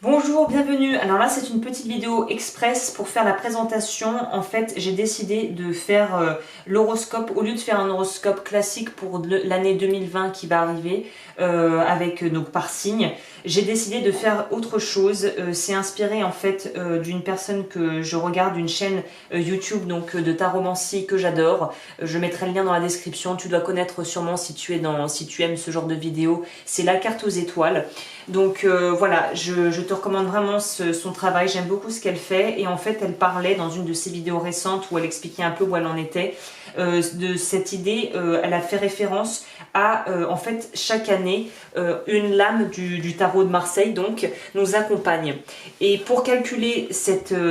Bonjour, bienvenue. Alors là, c'est une petite vidéo express pour faire la présentation. En fait, j'ai décidé de faire l'horoscope, au lieu de faire un horoscope classique pour l'année 2020 qui va arriver, donc par signe, j'ai décidé de faire autre chose. C'est inspiré en fait d'une personne que je regarde, une chaîne YouTube donc de taromancie que j'adore. Je mettrai le lien dans la description. Tu dois connaître sûrement si tu aimes ce genre de vidéo. C'est la carte aux étoiles. Donc voilà, je te recommande vraiment son travail, j'aime beaucoup ce qu'elle fait et en fait elle parlait dans une de ses vidéos récentes où elle expliquait un peu où elle en était de cette idée, elle a fait référence à en fait chaque année une lame du tarot de Marseille donc nous accompagne et pour calculer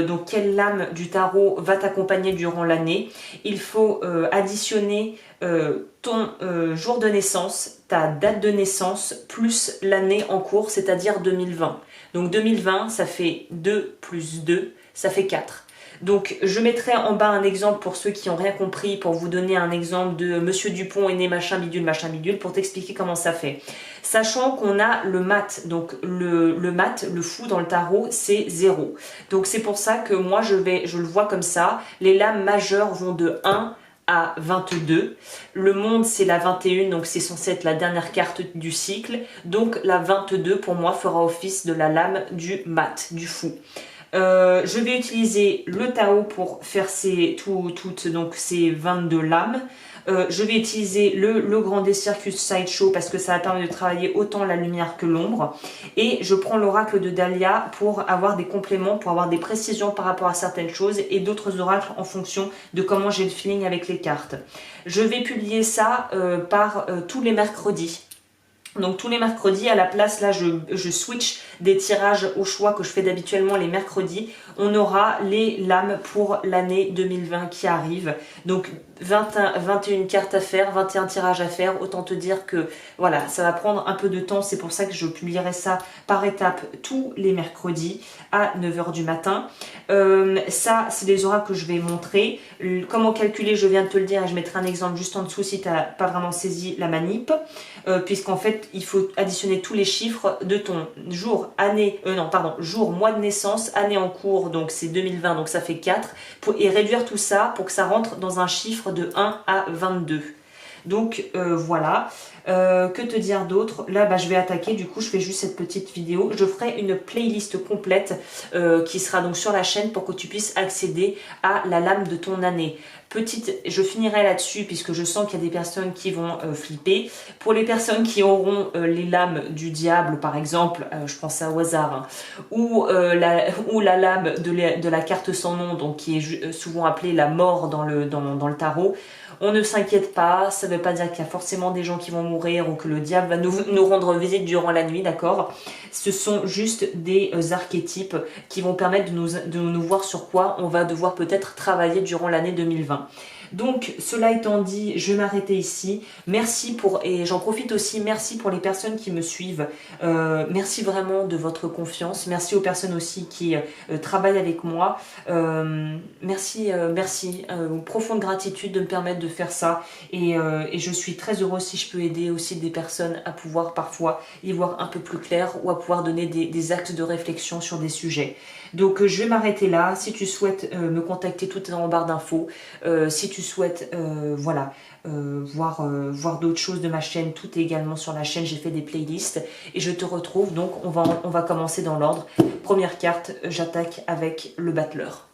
donc quelle lame du tarot va t'accompagner durant l'année, il faut additionner ton jour de naissance, ta date de naissance, plus l'année en cours, c'est-à-dire 2020. Donc 2020, ça fait 2 plus 2, ça fait 4. Donc je mettrai en bas un exemple pour ceux qui n'ont rien compris, pour vous donner un exemple de Monsieur Dupont est né machin bidule, pour t'expliquer comment ça fait. Sachant qu'on a le mat, donc le mat, le fou dans le tarot, c'est 0. Donc c'est pour ça que moi je le vois comme ça, les lames majeures vont de 1 à 22. Le monde c'est la 21, donc c'est censé être la dernière carte du cycle. Donc la 22 pour moi fera office de la lame du mat, du fou. Je vais utiliser le Tao pour faire donc ces 22 lames. Je vais utiliser le Grand D Circus Sideshow parce que ça va permettre de travailler autant la lumière que l'ombre. Et je prends l'oracle de Dahlia pour avoir des compléments, pour avoir des précisions par rapport à certaines choses et d'autres oracles en fonction de comment j'ai le feeling avec les cartes. Je vais publier ça par tous les mercredis. Donc tous les mercredis, à la place, là je switch des tirages au choix que je fais d'habituellement les mercredis. On aura les lames pour l'année 2020 qui arrive. Donc 21 cartes à faire, 21 tirages à faire. Autant te dire que voilà, ça va prendre un peu de temps. C'est pour ça que je publierai ça par étapes tous les mercredis à 9 h du matin. Ça, c'est des oracles que je vais montrer. Comment calculer, je viens de te le dire. Je mettrai un exemple juste en dessous si tu n'as pas vraiment saisi la manip. Puisqu'en fait, il faut additionner tous les chiffres de ton jour, mois de naissance, année en cours, donc c'est 2020, donc ça fait 4, et réduire tout ça pour que ça rentre dans un chiffre de 1 à 22. Donc voilà, que te dire d'autre? Là je vais attaquer, du coup je fais juste cette petite vidéo. Je ferai une playlist complète qui sera donc sur la chaîne pour que tu puisses accéder à la lame de ton année. Je finirai là-dessus puisque je sens qu'il y a des personnes qui vont flipper. Pour les personnes qui auront les lames du diable par exemple, je prends ça au hasard, hein, ou la lame de la carte sans nom, donc qui est souvent appelée la mort dans le tarot, on ne s'inquiète pas, ça ne veut pas dire qu'il y a forcément des gens qui vont mourir ou que le diable va nous rendre visite durant la nuit, d'accord? Ce sont juste des archétypes qui vont permettre de nous voir sur quoi on va devoir peut-être travailler durant l'année 2020. Donc, cela étant dit, je vais m'arrêter ici. Merci et j'en profite aussi, merci pour les personnes qui me suivent. Merci vraiment de votre confiance. Merci aux personnes aussi qui travaillent avec moi. Merci, profonde gratitude de me permettre de faire ça. Et je suis très heureuse si je peux aider aussi des personnes à pouvoir parfois y voir un peu plus clair ou à pouvoir donner des axes de réflexion sur des sujets. Donc je vais m'arrêter là. Si tu souhaites me contacter, tout est en barre d'infos. Si tu souhaites voir d'autres choses de ma chaîne, tout est également sur la chaîne. J'ai fait des playlists et je te retrouve. Donc on va commencer dans l'ordre. Première carte, j'attaque avec le battleur.